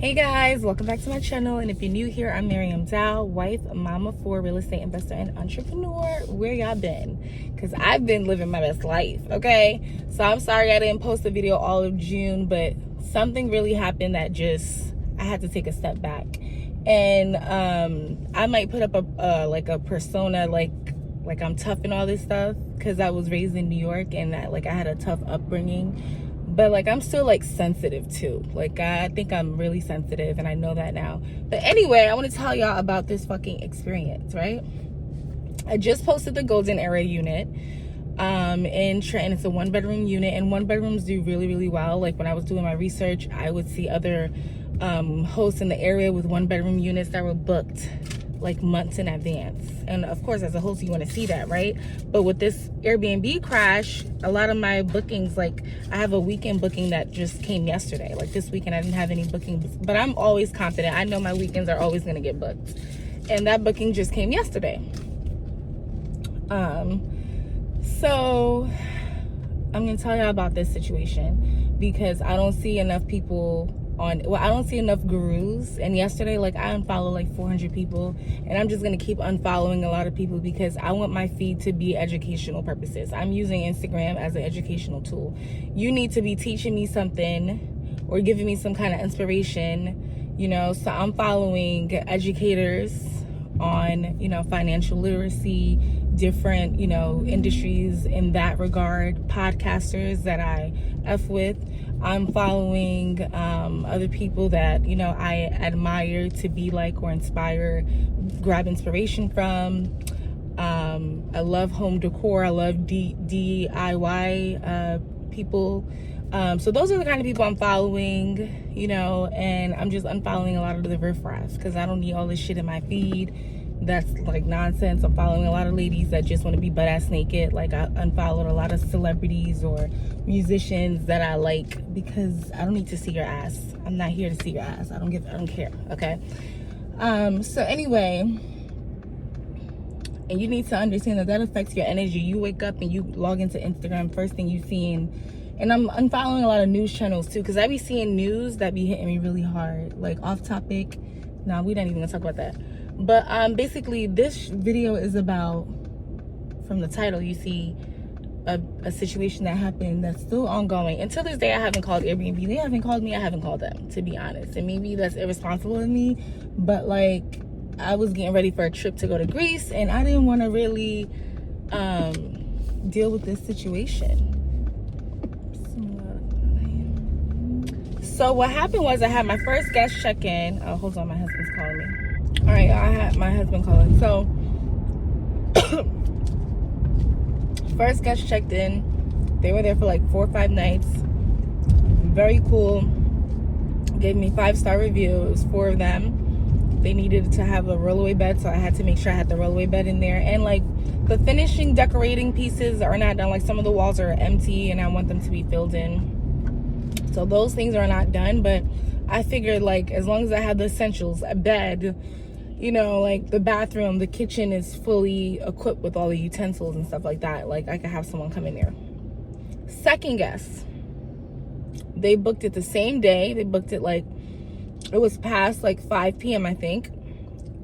Hey guys, welcome back to my channel. And if you're new here, I'm Miriam Zhao, wife, mama for real estate investor and entrepreneur. Where y'all been? Because I've been living my best life, okay? So I'm sorry I didn't post a video all of June, but something really happened that I had to take a step back. And I might put up a persona like I'm tough and all this stuff because I was raised in New York and I had a tough upbringing. But I'm still sensitive too. I think I'm really sensitive and I know that now. But anyway, I want to tell y'all about this fucking experience, right? I just posted the Golden Era unit in Trenton. It's a 1-bedroom unit, and 1-bedrooms do really, really well. When I was doing my research, I would see other hosts in the area with 1-bedroom units that were booked months in advance. And of course, as a host, you want to see that, right? But with this Airbnb crash, a lot of my bookings, I have a weekend booking that just came yesterday. This weekend I didn't have any bookings, but I'm always confident. I know my weekends are always going to get booked, and that booking just came yesterday. So I'm going to tell y'all about this situation because I don't see enough people I don't see enough gurus. And yesterday, I unfollowed 400 people, and I'm just gonna keep unfollowing a lot of people because I want my feed to be educational purposes. I'm using Instagram as an educational tool. You need to be teaching me something or giving me some kind of inspiration, so I'm following educators on financial literacy, different industries in that regard, podcasters that I F with. I'm following other people that I admire to be or inspire, grab inspiration from. I love home decor. I love DIY people. So those are the kind of people I'm following, and I'm just unfollowing a lot of the riffraff because I don't need all this shit in my feed. That's nonsense. I'm following a lot of ladies that just want to be butt-ass naked. I unfollowed a lot of celebrities or musicians that I like because I don't need to see your ass. I'm not here to see your ass. I don't care, okay? So anyway, and you need to understand that affects your energy. You wake up and you log into Instagram, first thing you see, and I'm unfollowing a lot of news channels too because I be seeing news that be hitting me really hard, off topic. Nah, we not even gonna talk about that. But basically this video is about, from the title you see a situation that happened that's still ongoing. Until this day I haven't called Airbnb. They haven't called me. I haven't called them, to be honest. And maybe that's irresponsible of me, but I was getting ready for a trip to go to Greece and I didn't want to really deal with this situation. So what happened was I had my first guest check-in. Oh, hold on, my husband's calling me. All right, I had my husband calling. So first guest checked in. They were there for 4 or 5 nights. Very cool. Gave me 5-star review. It was 4 of them. They needed to have a rollaway bed, so I had to make sure I had the rollaway bed in there. And the finishing decorating pieces are not done. Some of the walls are empty and I want them to be filled in. So those things are not done, but I figured as long as I have the essentials, a bed, the bathroom, the kitchen is fully equipped with all the utensils and stuff like that. I could have someone come in there. Second guest, they booked it the same day. They booked it it was past 5 p.m. I think.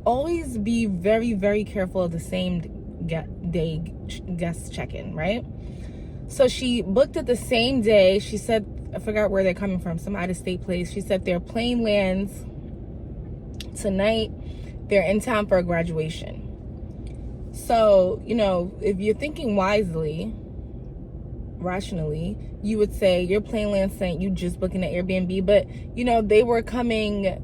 Always be very, very careful of the same day guest check-in, right? So she booked it the same day. She said, I forgot where they're coming from, some out-of-state place. She said their plane lands tonight. They're in town for a graduation. So, if you're thinking rationally, you would say your plane lands tonight, you just booking an Airbnb. But, they were coming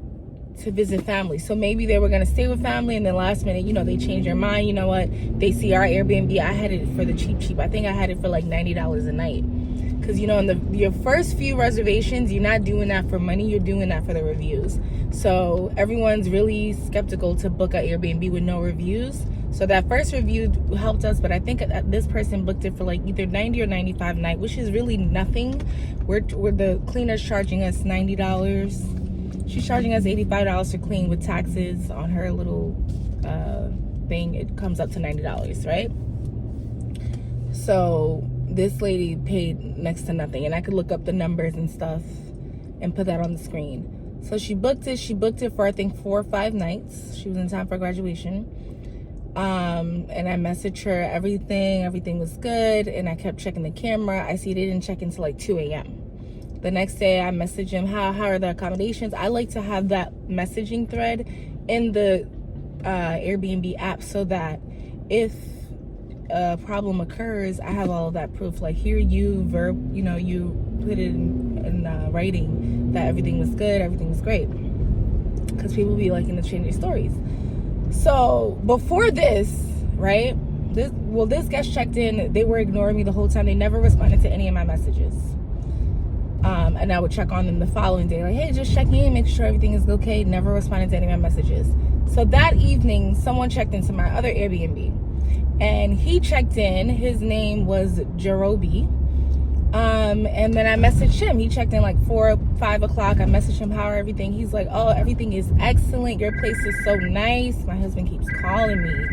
to visit family. So maybe they were going to stay with family and then last minute, they changed their mind. You know what? They see our Airbnb. I had it for the cheap. I think I had it for $90 a night. Because, in your first few reservations, you're not doing that for money. You're doing that for the reviews. So everyone's really skeptical to book an Airbnb with no reviews. So that first review helped us. But I think this person booked it for either $90 or $95 a night, which is really nothing. Where the cleaner's charging us $90. She's charging us $85 to clean with taxes on her little thing. It comes up to $90, right? So this lady paid next to nothing, and I could look up the numbers and stuff and put that on the screen. So she booked it for I think 4 or 5 nights. She was in time for graduation. And I messaged her everything was good, and I kept checking the camera. I see they didn't check until like 2 a.m. The next day I messaged him, how are the accommodations? I like to have that messaging thread in the Airbnb app so that if a problem occurs, I have all of that proof. Like, here you put it in writing that everything was good, everything was great, because people be liking to change their stories. So before this, right, this guest checked in. They were ignoring me the whole time. They never responded to any of my messages. And I would check on them the following day, like, hey, just checking in, make sure everything is okay. Never responded to any of my messages. So that evening, someone checked into my other Airbnb, and he checked in. His name was Jerobi. And then I messaged him. He checked in like 4 or 5 o'clock. I messaged him, how are everything? He's like, oh, everything is excellent. Your place is so nice. My husband keeps calling me.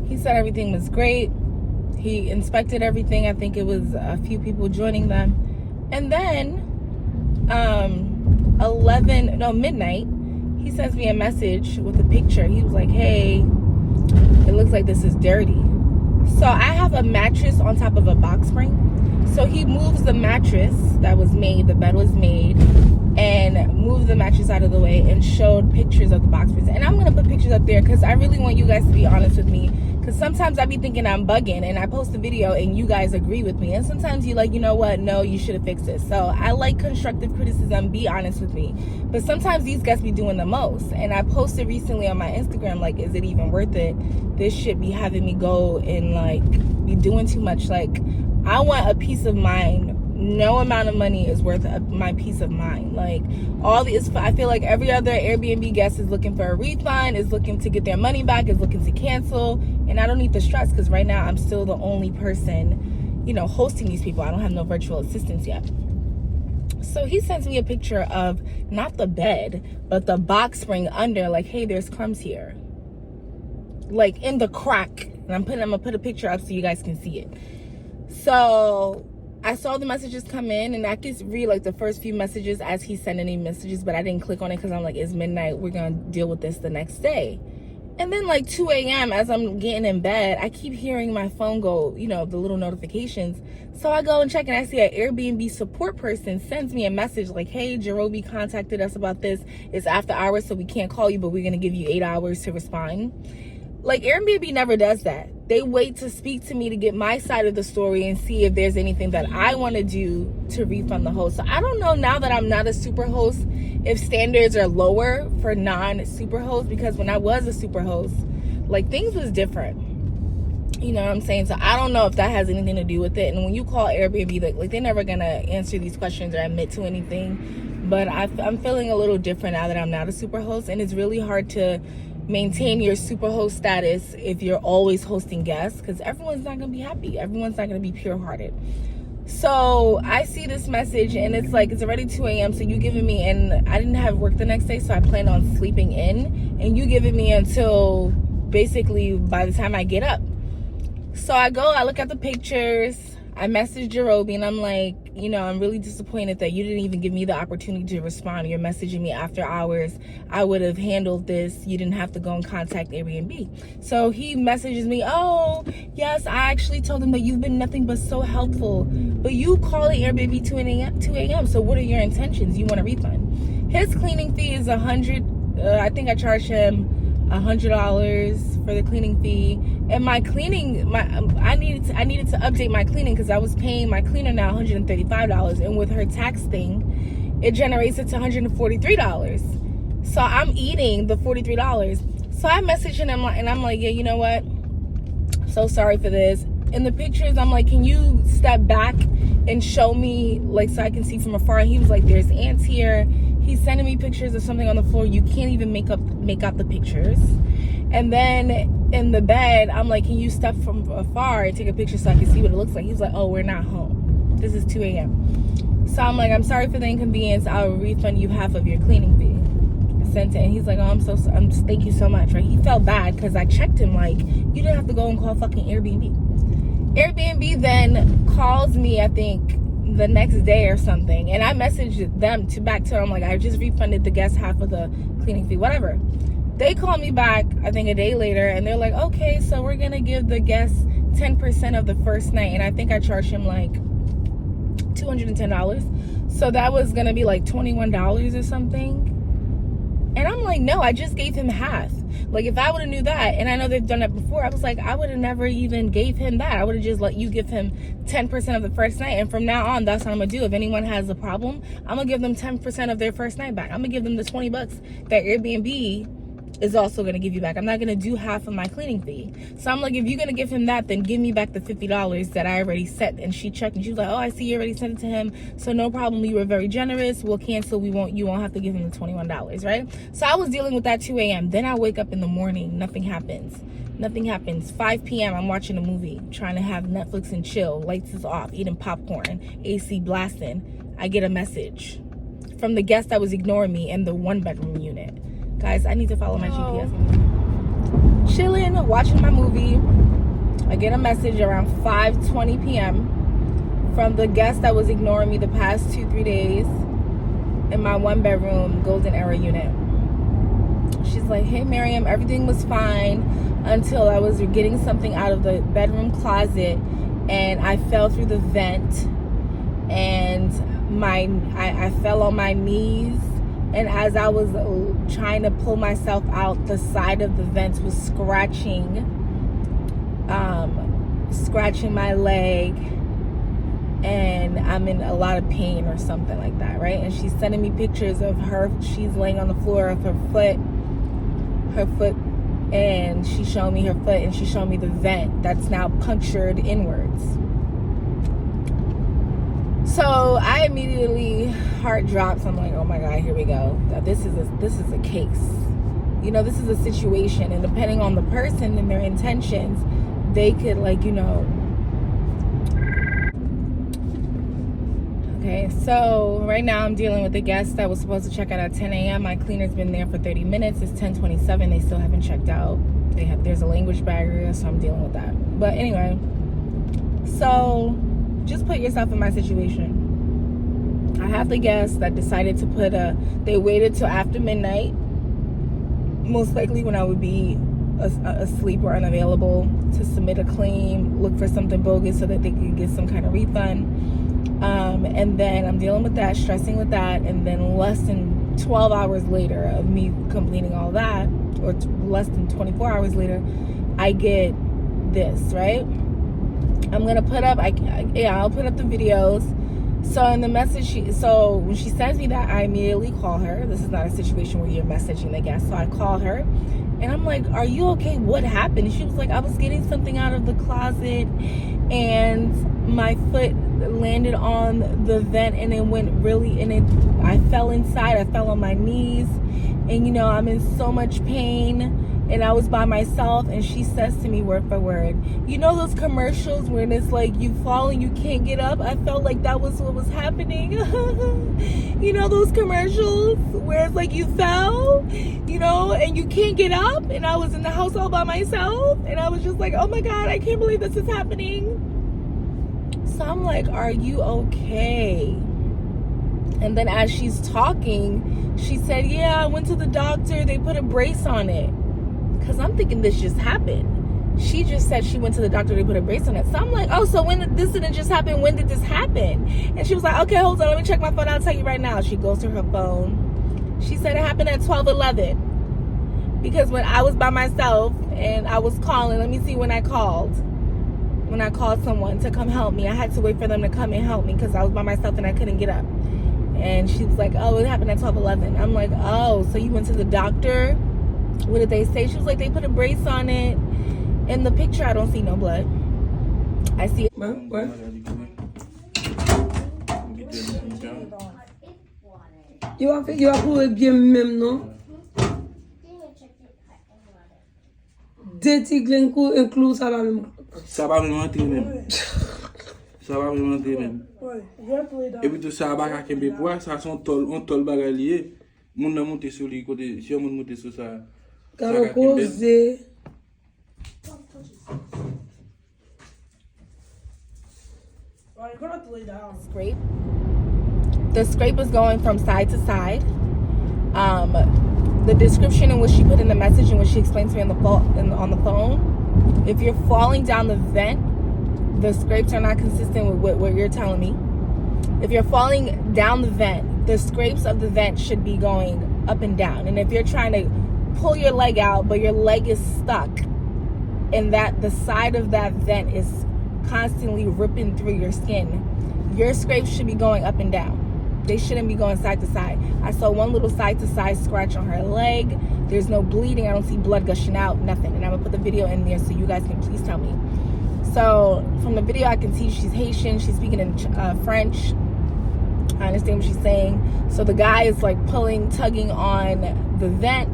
He said everything was great. He inspected everything. I think it was a few people joining them. And then midnight, he sends me a message with a picture. He was like, hey, it looks like this is dirty. So I have a mattress on top of a box spring. So he moves the mattress that was made, the bed was made, and moved the mattress out of the way and showed pictures of the box springs. And I'm going to put pictures up there because I really want you guys to be honest with me. Because sometimes I be thinking I'm bugging and I post a video and you guys agree with me. And sometimes you're like, you know what? No, you should have fixed this. So I like constructive criticism. Be honest with me. But sometimes these guys be doing the most. And I posted recently on my Instagram, like, is it even worth it? This shit be having me go and like be doing too much. Like, I want a peace of mind. No amount of money is worth my peace of mind. Like, I feel like every other Airbnb guest is looking for a refund, is looking to get their money back, is looking to cancel. And I don't need the stress because right now I'm still the only person, hosting these people. I don't have no virtual assistants yet. So he sends me a picture of not the bed, but the box spring under, like, hey, there's crumbs here. Like, in the crack. And I'm gonna put a picture up so you guys can see it. So I saw the messages come in, and I could read like the first few messages as he's sending me messages, but I didn't click on it because I'm like, it's midnight. We're going to deal with this the next day. And then like 2 a.m. as I'm getting in bed, I keep hearing my phone go, the little notifications. So I go and check, and I see an Airbnb support person sends me a message like, hey, Jerobi contacted us about this. It's after hours, so we can't call you, but we're going to give you 8 hours to respond. Like, Airbnb never does that. They wait to speak to me to get my side of the story and see if there's anything that I want to do to refund the host. So I don't know, now that I'm not a super host, if standards are lower for non-super hosts, because when I was a super host, like, things was different. You know what I'm saying? So I don't know if that has anything to do with it. And when you call Airbnb, like they're never going to answer these questions or admit to anything. But I'm feeling a little different now that I'm not a super host. And it's really hard to maintain your superhost status if you're always hosting guests, because everyone's not going to be happy. Everyone's not going to be pure-hearted. So I see this message, and it's like, it's already 2 a.m. So you giving me, and I didn't have work the next day, so I planned on sleeping in, and you giving me until basically by the time I get up. So I look at the pictures, I messaged Jerobi, and I'm like, I'm really disappointed that you didn't even give me the opportunity to respond. You're messaging me after hours. I would have handled this. You didn't have to go and contact Airbnb. So he messages me, oh, yes, I actually told him that you've been nothing but so helpful. But you call it Airbnb 2 a.m. So what are your intentions? You want a refund? His cleaning fee is $100. I think I charged him $100 for the cleaning fee. And my cleaning, I needed to update my cleaning because I was paying my cleaner now $135, and with her tax thing, it generates it to $143. So I'm eating the $43. So I messaged him, and I'm like, yeah, you know what? So sorry for this. In the pictures, I'm like, can you step back and show me, like, so I can see from afar? And he was like, there's ants here. He's sending me pictures of something on the floor. You can't even make out the pictures. And then in the bed, I'm like, can you step from afar and take a picture so I can see what it looks like? He's like, oh, we're not home. This is 2 a.m. So I'm like, I'm sorry for the inconvenience. I'll refund you half of your cleaning fee. I sent it, and he's like, oh, thank you so much. Right? He felt bad because I checked him like, you didn't have to go and call fucking Airbnb. Airbnb then calls me, I think, the next day or something, and I messaged them back to them like, I just refunded the guest half of the cleaning fee, whatever. They called me back, I think a day later, and they're like, okay, so we're gonna give the guest 10% of the first night, and I think I charged him like $210, so that was gonna be like $21 or something. And I'm like, no, I just gave him half. Like, if I would have knew that, and I know they've done that before, I was like, I would have never even gave him that. I would have just let you give him 10% of the first night, and from now on, that's what I'm gonna do. If anyone has a problem, I'm gonna give them 10% of their first night back. I'm gonna give them the $20 that Airbnb is also gonna give you back. I'm not gonna do half of my cleaning fee. So I'm like, if you're gonna give him that, then give me back the $50 that I already set. And she checked, and she was like, oh, I see you already sent it to him, so no problem, you were very generous, we'll cancel, you won't have to give him the $21, right? So I was dealing with that 2 a.m. Then I wake up in the morning, nothing happens. 5 p.m. I'm watching a movie, trying to have Netflix and chill, lights is off, eating popcorn, AC blasting. I get a message from the guest that was ignoring me in the 1-bedroom unit. Guys, I need to follow my GPS. Chilling, watching my movie. I get a message around 5:20 p.m. from the guest that was ignoring me the past 2-3 days in my 1-bedroom golden era unit. She's like, hey, Miriam, everything was fine until I was getting something out of the bedroom closet, and I fell through the vent, and I fell on my knees. And as I was trying to pull myself out, the side of the vent was scratching my leg, and I'm in a lot of pain or something like that, right? And she's sending me pictures of her. She's laying on the floor of her foot, and she showed me her foot, and she showed me the vent that's now punctured inwards. So I immediately, heart drops. I'm like, oh my God, here we go. This is a case. You know, this is a situation, and depending on the person and their intentions, they could, like, you know. Okay, so right now I'm dealing with a guest that was supposed to check out at 10 a.m. My cleaner's been there for 30 minutes. It's 10:27. They still haven't checked out. There's a language barrier, so I'm dealing with that. But anyway, so just put yourself in my situation. I have the guests that decided to they waited till after midnight, most likely when I would be asleep or unavailable, to submit a claim, look for something bogus so that they could get some kind of refund. And then I'm dealing with that, stressing with that, and then less than 12 hours later of me completing all that, or less than 24 hours later, I get this, right? I'm gonna put up, I'll put up the videos. So in the message, so when she sends me that, I immediately call her. This is not a situation where you're messaging the guest. So I call her, and I'm like, are you okay? What happened? And she was like, I was getting something out of the closet, and my foot landed on the vent, and it went really, I fell inside. I fell on my knees, and, you know, I'm in so much pain. And I was by myself, and she says to me word for word, you know those commercials where it's like you fall and you can't get up? I felt like that was what was happening. You know those commercials where it's like you fell, you know, and you can't get up? And I was in the house all by myself, and I was just like, oh my God, I can't believe this is happening. So I'm like, are you okay? And then as she's talking, she said, yeah, I went to the doctor. They put a brace on it. Because I'm thinking this just happened. She just said she went to the doctor, they put a brace on it. So I'm like, oh, so this didn't just happen, when did this happen? And she was like, okay, hold on, let me check my phone, I'll tell you right now. She goes to her phone. She said it happened at 12:11. Because when I was by myself and I was calling, let me see when I called someone to come help me. I had to wait for them to come and help me because I was by myself and I couldn't get up. And she was like, oh, it happened at 12:11. I'm like, oh, so you went to the doctor? What did they say? She was like, they put a brace on it. In the picture, I don't see no blood. I see it. What? You a pouwe bien même, non? Deux tigres un clou, ça va même. Ça va me rentrer même. Ça va me rentrer même. Et puis tout ça, va qu'à Kembe poids, ça sont tol bagalier. Moun nan monter sur lui côté, si on monter sur ça. Car cause you're gonna have to lay down. Scrape. The scrape is going from side to side. The description in which she put in the message and what she explained to me on the phone, if you're falling down the vent, the scrapes are not consistent with what you're telling me. If you're falling down the vent, the scrapes of the vent should be going up and down. And if you're trying to pull your leg out, but your leg is stuck, and that the side of that vent is constantly ripping through your skin, your scrapes should be going up and down. They shouldn't be going side to side. I saw one little side to side scratch on her leg. There's no bleeding. I don't see blood gushing out, nothing. And I'm gonna put the video in there so you guys can please tell me. So from the video, I can see she's Haitian. She's speaking in French. I understand what she's saying. So the guy is like tugging on the vent.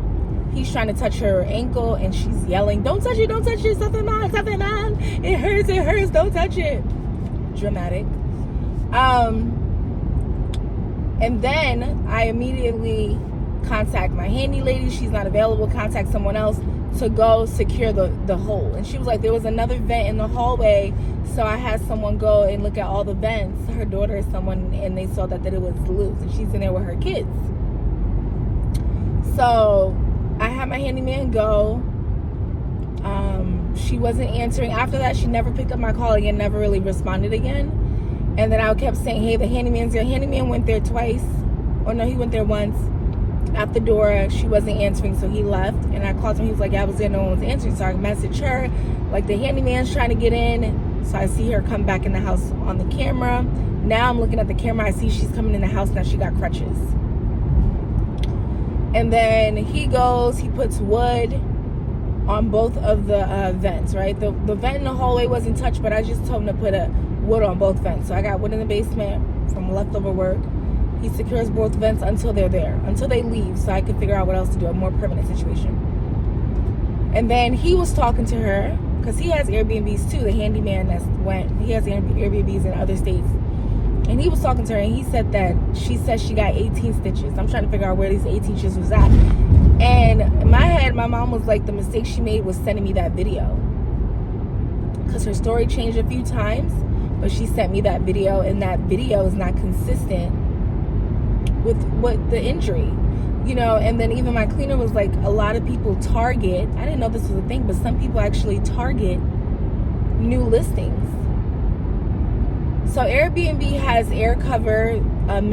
He's trying to touch her ankle and she's yelling, "Don't touch it, don't touch it, something man. It hurts, don't touch it." Dramatic. And then I immediately contact my handy lady. She's not available. Contact someone else to go secure the hole. And she was like, there was another vent in the hallway. So I had someone go and look at all the vents. Her daughter is someone, and they saw that it was loose. And she's in there with her kids. So I had my handyman go. She wasn't answering. After that, she never picked up my call again, never really responded again. And then I kept saying, hey, the handyman's there. Handyman went there twice. Or no, he went there once. At the door, she wasn't answering, so he left. And I called him. He was like, yeah, I was there. No one was answering. So I messaged her, like, the handyman's trying to get in. So I see her come back in the house on the camera. Now I'm looking at the camera. I see she's coming in the house. Now she got crutches. And then he goes, he puts wood on both of the vents, right? The vent in the hallway wasn't touched, but I just told him to put a wood on both vents. So I got wood in the basement from leftover work. He secures both vents until they're there, until they leave, so I can figure out what else to do, a more permanent situation. And then he was talking to her, because he has Airbnbs too, the handyman he has Airbnbs in other states. And he was talking to her, and he said that she said she got 18 stitches. I'm trying to figure out where these 18 stitches was at. And in my head, my mom was like, the mistake she made was sending me that video. Because her story changed a few times, but she sent me that video, and that video is not consistent with what the injury, you know. And then even my cleaner was like, a lot of people target, I didn't know this was a thing, but some people actually target new listings. So Airbnb has air cover, up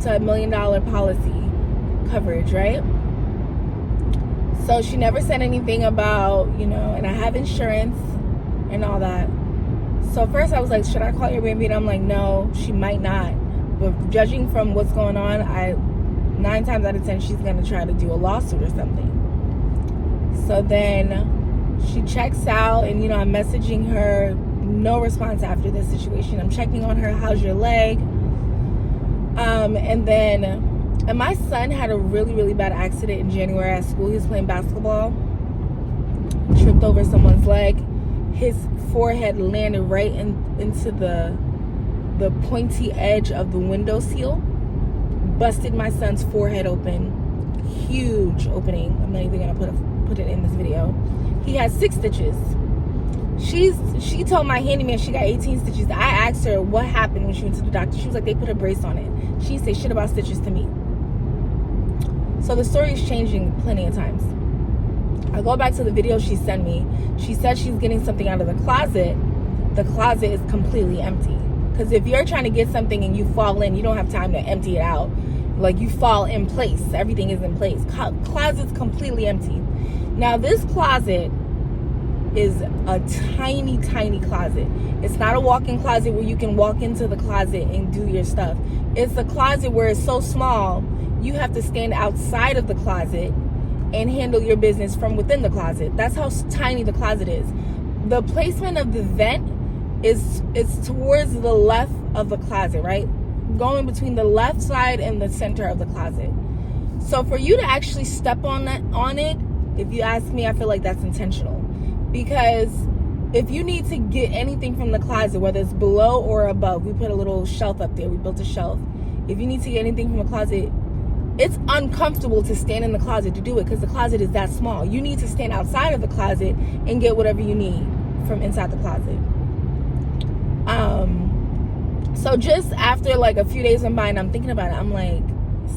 to $1 million policy coverage, right? So she never said anything about, you know, and I have insurance and all that. So first I was like, should I call Airbnb? And I'm like, no, she might not. But judging from what's going on, 9 times out of 10, she's going to try to do a lawsuit or something. So then she checks out, and, you know, I'm messaging her. No response after this situation. I'm checking on her. How's your leg? And my son had a really, really bad accident in January at school. He was playing basketball. Tripped over someone's leg. His forehead landed right into the pointy edge of the window seal, busted my son's forehead open. Huge opening. I'm not even gonna put it in this video. He has 6 stitches. She told my handyman she got 18 stitches. I asked her what happened when she went to the doctor. She was like, they put a brace on it. She didn't say shit about stitches to me. So the story is changing plenty of times. I go back to the video she sent me. She said she's getting something out of the closet. The closet is completely empty. Because if you're trying to get something and you fall in, you don't have time to empty it out. Like, you fall in place. Everything is in place. Closet's completely empty. Now, this closet is a tiny, tiny closet. It's not a walk-in closet where you can walk into the closet and do your stuff. It's a closet where it's so small, you have to stand outside of the closet and handle your business from within the closet. That's how tiny the closet is. The placement of the vent is towards the left of the closet, right? Going between the left side and the center of the closet. So for you to actually step on it, if you ask me, I feel like that's intentional. Because if you need to get anything from the closet, whether it's below or above, we put a little shelf up there. We built a shelf. If you need to get anything from the closet, it's uncomfortable to stand in the closet to do it because the closet is that small. You need to stand outside of the closet and get whatever you need from inside the closet. So just after like a few days went by and I'm thinking about it, I'm like,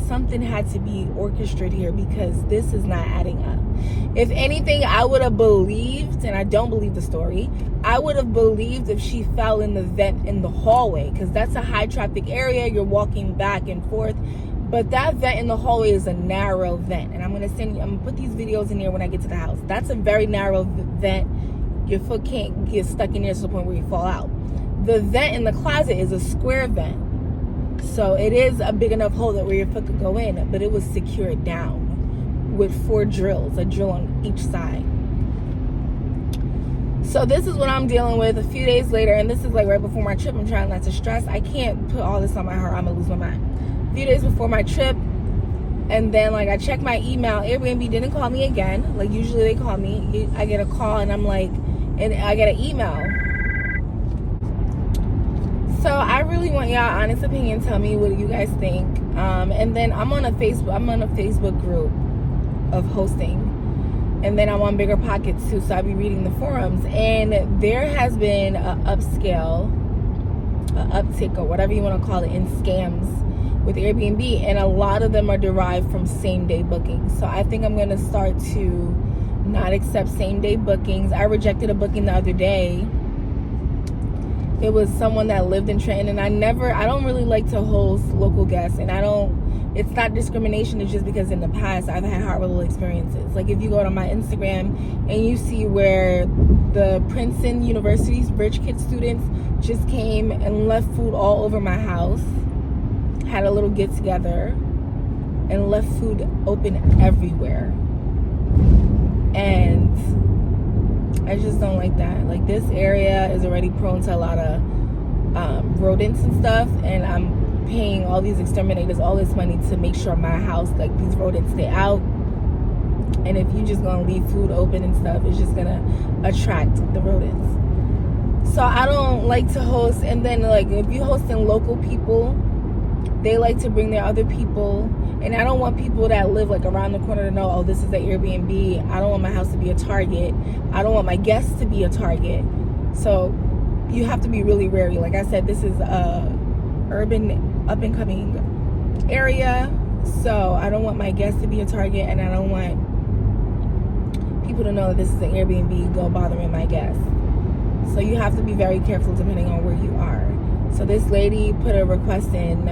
something had to be orchestrated here because this is not adding up. If anything, I would have believed, and I don't believe the story, I would have believed if she fell in the vent in the hallway, because that's a high traffic area. You're walking back and forth. But that vent in the hallway is a narrow vent. And I'm going to put these videos in here when I get to the house. That's a very narrow vent. Your foot can't get stuck in there to the point where you fall out. The vent in the closet is a square vent. So it is a big enough hole that where your foot could go in, but it was secured down with 4 drills, a drill on each side. So this is what I'm dealing with a few days later, and this is like right before my trip. I'm trying not to stress. I can't put all this on my heart. I'm gonna lose my mind. A few days before my trip, and then like I checked my email. Airbnb didn't call me again. Like usually they call me. I get a call and I'm like, and I get an email. So I really want y'all honest opinion. Tell me what you guys think. And then I'm on a Facebook group of hosting, and then I'm on Bigger Pockets too, so I'll be reading the forums, and there has been an uptick or whatever you want to call it in scams with Airbnb, and a lot of them are derived from same-day bookings. So I think I'm going to start to not accept same-day bookings. I rejected a booking the other day. It was someone that lived in Trenton, and I don't really like to host local guests, and it's not discrimination, it's just because in the past I've had horrible experiences. Like if you go to my Instagram and you see where the Princeton University's rich kid students just came and left food all over my house, had a little get together, and left food open everywhere. And I just don't like that. Like this area is already prone to a lot of rodents and stuff, and I'm paying all these exterminators all this money to make sure my house, like these rodents, stay out. And if you just gonna leave food open and stuff, it's just gonna attract the rodents. So I don't like to host. And then like if you hosting local people, they like to bring their other people, and I don't want people that live like around the corner to know, oh, this is the Airbnb. I don't want my house to be a target. I don't want my guests to be a target. So you have to be really wary. Like I said, this is a urban up-and-coming area, so I don't want my guests to be a target, and I don't want people to know that this is an Airbnb, go bothering my guests. So you have to be very careful depending on where you are. So this lady put a request in.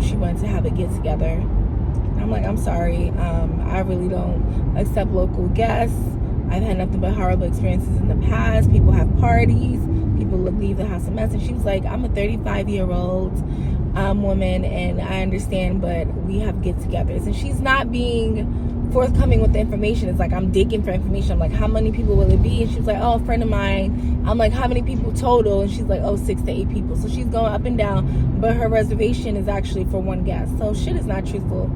She wanted to have a get-together. I'm like, I'm sorry, I really don't accept local guests. I've had nothing but horrible experiences in the past. People have parties, people leave the house a mess. And she was like, I'm a 35-year-old woman, and I understand, but we have get-togethers. And she's not being forthcoming with the information. It's like I'm digging for information. I'm like, how many people will it be? And she was like, oh, a friend of mine. I'm like, how many people total? And she's like, oh, 6 to 8 people. So she's going up and down, but her reservation is actually for 1 guest. So shit is not truthful.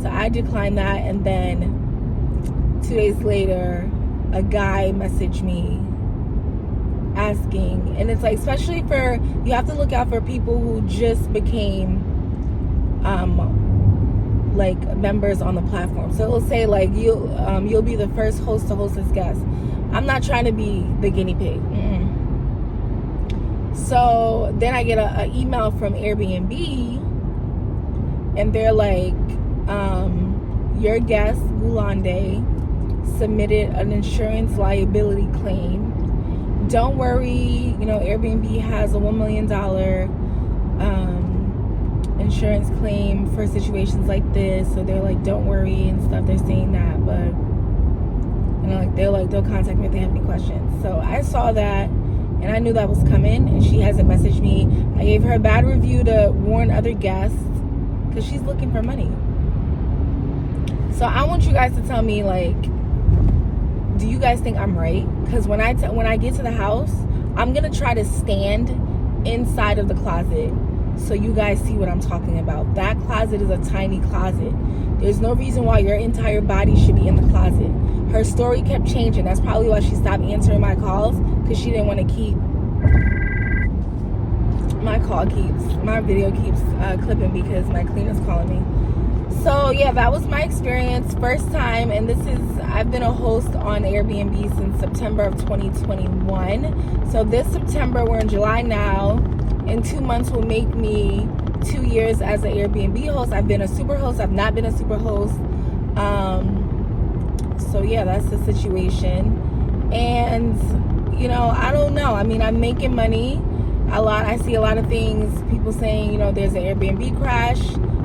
So I declined that, and then 2 days later, a guy messaged me asking, and it's like, especially for, you have to look out for people who just became like members on the platform. So it'll say like, you'll be the first host to host this guest. I'm not trying to be the guinea pig. So then I get an email from Airbnb, and they're like, your guest Gulande submitted an insurance liability claim. Don't worry, Airbnb has a $1 million insurance claim for situations like this. So they're like, don't worry and stuff. They're saying that, but they'll contact me if they have any questions. So I saw that, and I knew that was coming, and she hasn't messaged me. I gave her a bad review to warn other guests because she's looking for money. So I want you guys to tell me, like, do you guys think I'm right? Because when I get to the house, I'm gonna try to stand inside of the closet so you guys see what I'm talking about. That closet is a tiny closet. There's no reason why your entire body should be in the closet. Her story kept changing. That's probably why she stopped answering my calls, because she didn't want to keep my video keeps clipping because my cleaner's calling me. So yeah, that was my experience, first time. And I've been a host on Airbnb since September of 2021. So this September, we're in July now, in 2 months will make me 2 years as an Airbnb host. I've been a super host. I've not been a super host. So yeah, that's the situation. And you know, I don't know. I mean, I'm making money a lot. I see a lot of things, people saying, you know, there's an Airbnb crash.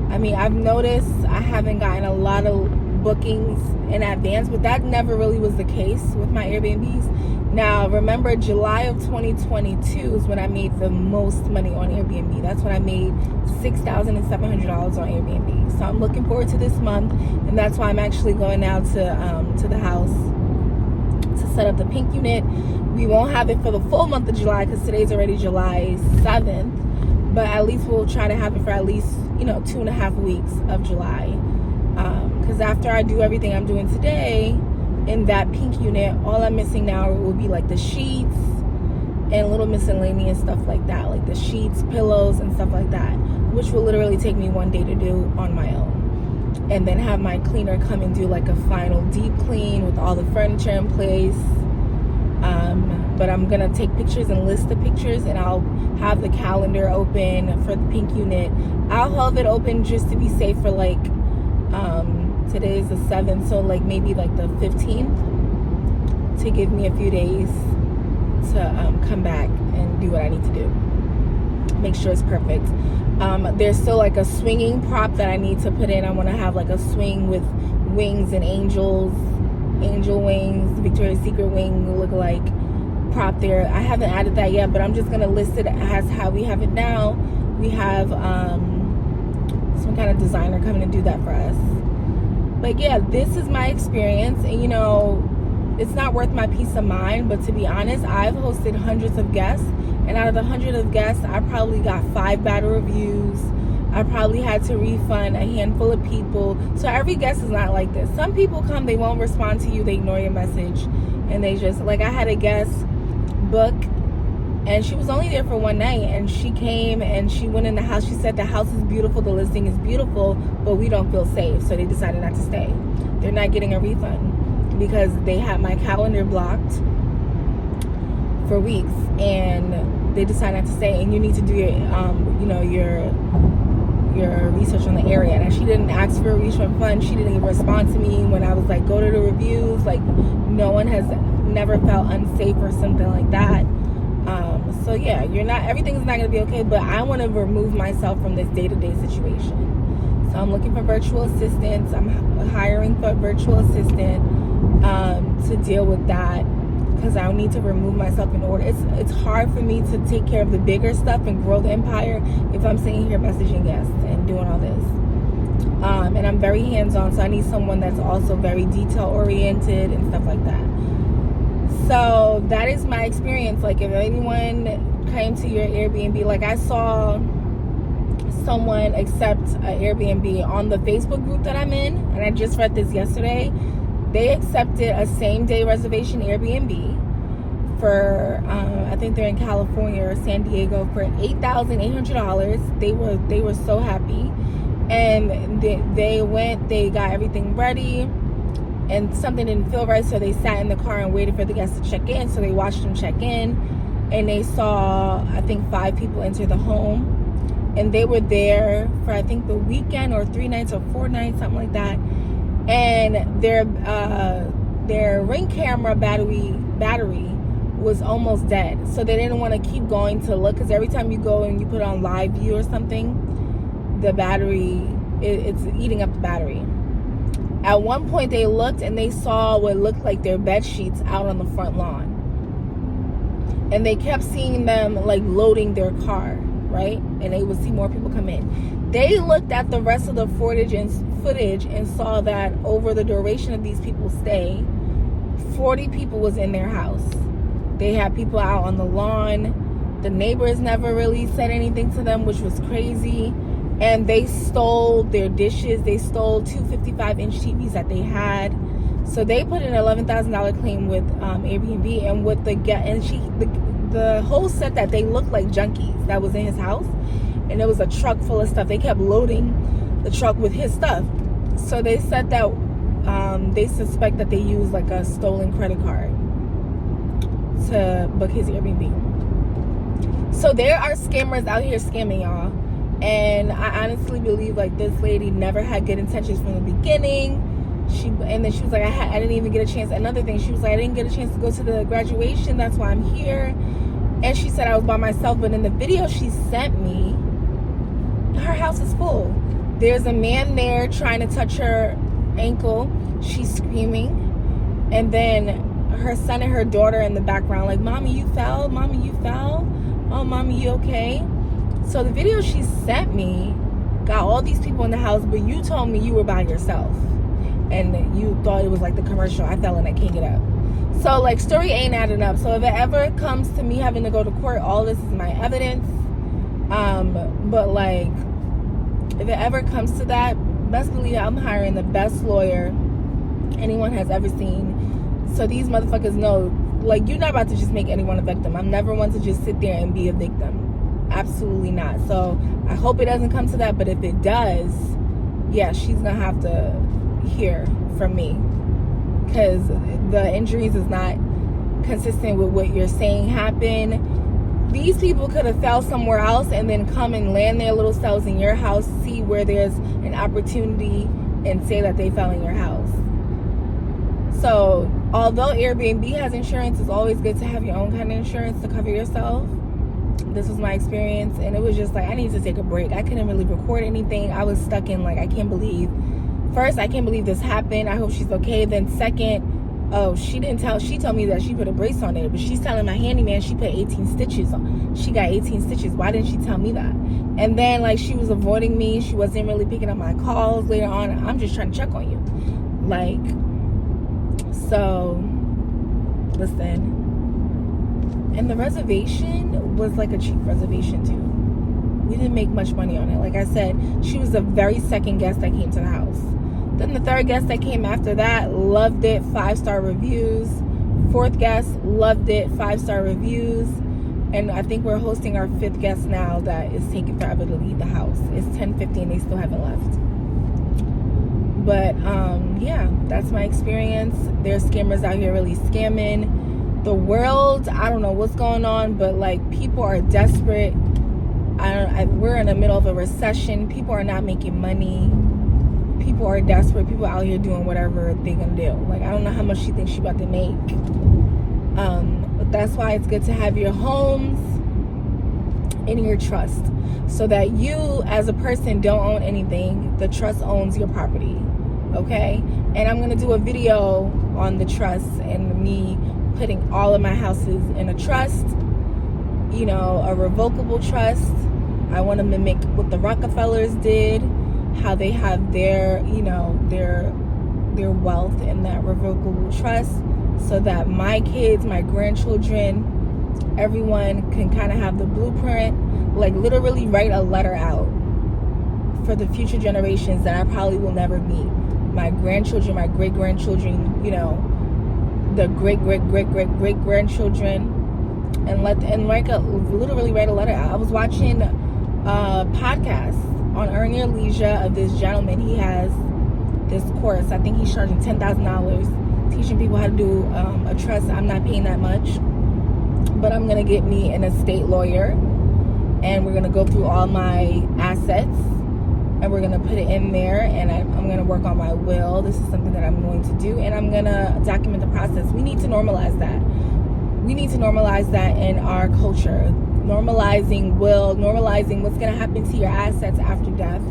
I mean, I've noticed I haven't gotten a lot of bookings in advance, but that never really was the case with my Airbnbs. Now, remember, July of 2022 is when I made the most money on Airbnb. That's when I made $6,700 on Airbnb. So I'm looking forward to this month, and that's why I'm actually going now to the house to set up the pink unit. We won't have it for the full month of July because today's already July 7th, but at least we'll try to have it for at least, you know, 2.5 weeks of July. Because after I do everything I'm doing today in that pink unit, all I'm missing now will be like the sheets and little miscellaneous stuff like that, like the sheets, pillows, and stuff like that, which will literally take me 1 day to do on my own. And then have my cleaner come and do like a final deep clean with all the furniture in place. But I'm gonna take pictures and list the pictures, and I'll have the calendar open for the pink unit. I'll have it open just to be safe for like today is the 7th, so like maybe like the 15th, to give me a few days to come back and do what I need to do, make sure it's perfect. There's still like a swinging prop that I need to put in. I want to have like a swing with wings and angel wings, Victoria's Secret wing look like prop there. I haven't added that yet, but I'm just gonna list it as how we have it now. We have some kind of designer coming to do that for us. But yeah, this is my experience, and you know, it's not worth my peace of mind, but to be honest, I've hosted hundreds of guests, and out of the 100 of guests, I probably got 5 bad reviews. I probably had to refund a handful of people. So every guest is not like this. Some people come, they won't respond to you, they ignore your message, and they just, like I had a guest book, and she was only there for 1 night, and she came and she went in the house. She said the house is beautiful, the listing is beautiful, but we don't feel safe, so they decided not to stay. They're not getting a refund because they had my calendar blocked for weeks, and they decided not to stay. And you need to do your you know, your research on the area. And she didn't ask for a refund fund. She didn't even respond to me when I was like, go to the reviews. Like, no one has never felt unsafe or something like that. So yeah, everything's not gonna be okay, but I want to remove myself from this day-to-day situation. So I'm looking for virtual assistants. I'm hiring for a virtual assistant to deal with that, because I need to remove myself in order. It's hard for me to take care of the bigger stuff and grow the empire if I'm sitting here messaging guests and doing all this. And I'm very hands-on, so I need someone that's also very detail-oriented and stuff like that. So that is my experience. Like, if anyone came to your Airbnb, like I saw someone accept an Airbnb on the Facebook group that I'm in, and I just read this yesterday. They accepted a same-day reservation Airbnb for, I think they're in California or San Diego, for $8,800. They were so happy, and they went. They got everything ready, and something didn't feel right, so they sat in the car and waited for the guests to check in. So they watched them check in, and they saw, I think, 5 people enter the home, and they were there for, I think, the weekend or 3 nights or 4 nights, something like that. And their Ring camera battery was almost dead, so they didn't want to keep going to look, because every time you go and you put on live view or something, the battery, it's eating up the battery. At one point they looked and they saw what looked like their bed sheets out on the front lawn, and they kept seeing them like loading their car, right? And they would see more people come in. They looked at the rest of the footage and saw that over the duration of these people's stay, 40 people was in their house. They had people out on the lawn. The neighbors never really said anything to them, which was crazy. And they stole their dishes. They stole 2 55-inch TVs that they had. So they put an $11,000 claim with Airbnb, and with the host said that they looked like junkies that was in his house, and it was a truck full of stuff. They kept loading the truck with his stuff. So they said that they suspect that they used like a stolen credit card to book his Airbnb. So there are scammers out here scamming y'all, and I honestly believe like this lady never had good intentions from the beginning. And then she was like, I didn't even get a chance. Another thing, she was like, I didn't get a chance to go to the graduation, that's why I'm here. And she said I was by myself, but in the video she sent me, her house is full. There's a man there trying to touch her ankle. She's screaming, and then her son and her daughter in the background like, mommy, you fell? Mommy, you fell? Oh, mommy, you okay? So the video she sent me got all these people in the house, but you told me you were by yourself, and you thought it was like the commercial, I fell and I can't get up. So like, story ain't adding up. So if it ever comes to me having to go to court, all this is my evidence. But like, if it ever comes to that, best believe I'm hiring the best lawyer anyone has ever seen. So these motherfuckers know, like, you're not about to just make anyone a victim. I'm never one to just sit there and be a victim. Absolutely not. So I hope it doesn't come to that, but if it does, yeah, she's gonna have to hear from me, because the injuries is not consistent with what you're saying happened. These people could have fell somewhere else and then come and land their little selves in your house, see where there's an opportunity, and say that they fell in your house. So although Airbnb has insurance, it's always good to have your own kind of insurance to cover yourself. This was my experience, and it was just like, I needed to take a break. I couldn't really record anything. I was stuck in like, I can't believe this happened. I hope she's okay. Then second, oh, she told me that she put a brace on it, but she's telling my handyman she put 18 stitches on. She got 18 stitches. Why didn't she tell me that? And then like, she was avoiding me. She wasn't really picking up my calls later on. I'm just trying to check on you. Like, so listen. And the reservation was like a cheap reservation too. We didn't make much money on it. Like I said, she was the very second guest that came to the house. Then the third guest that came after that loved it, 5-star reviews. Fourth guest loved it, 5-star reviews. And I think we're hosting our fifth guest now that is taking forever to leave the house. It's 10:50 and they still haven't left. But yeah, that's my experience. There's scammers out here really scamming. The world, I don't know what's going on, but like, people are desperate. We're in the middle of a recession. People are not making money. People are desperate. People out here doing whatever they're gonna do. Like, I don't know how much she thinks she about to make. But that's why it's good to have your homes in your trust, so that you as a person don't own anything. The trust owns your property. Okay? And I'm gonna do a video on the trust and me putting all of my houses in a trust, you know, a revocable trust. I want to mimic what the Rockefellers did, how they have their, you know, their wealth in that revocable trust, so that my kids, my grandchildren, everyone can kind of have the blueprint, like literally write a letter out for the future generations that I probably will never meet. My grandchildren, my great-grandchildren, you know, the great-great-great-great-great-grandchildren, and literally write a letter out. I was watching a podcast on Earn Your Leisure of this gentleman. He has this course. I think he's charging $10,000 teaching people how to do a trust. I'm not paying that much, but I'm gonna get me an estate lawyer, and we're gonna go through all my assets, and we're gonna put it in there, and I'm gonna work on my will. This is something that I'm going to do, and I'm gonna document the process. We need to normalize that. We need to normalize that in our culture. Normalizing will, normalizing what's gonna happen to your assets after death.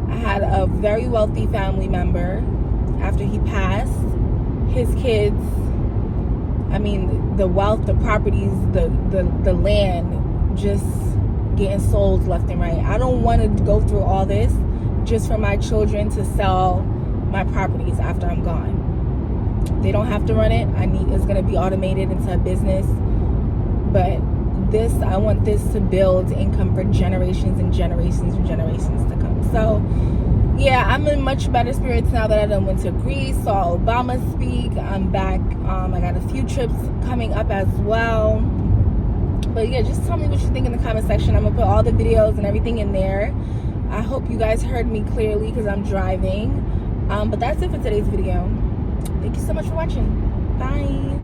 I had a very wealthy family member. After he passed, his kids, I mean, the wealth, the properties, the land, just getting sold left and right. I don't want to go through all this just for my children to sell my properties after I'm gone. They don't have to run it. It's going to be automated into a business. But I want this to build income for generations and generations and generations to come. So yeah, I'm in much better spirits now that I done went to Greece, saw Obama speak. I'm back. I got a few trips coming up as well. But yeah, just tell me what you think in the comment section. I'm gonna put all the videos and everything in there. I hope you guys heard me clearly because I'm driving. But that's it for today's video. Thank you so much for watching. Bye.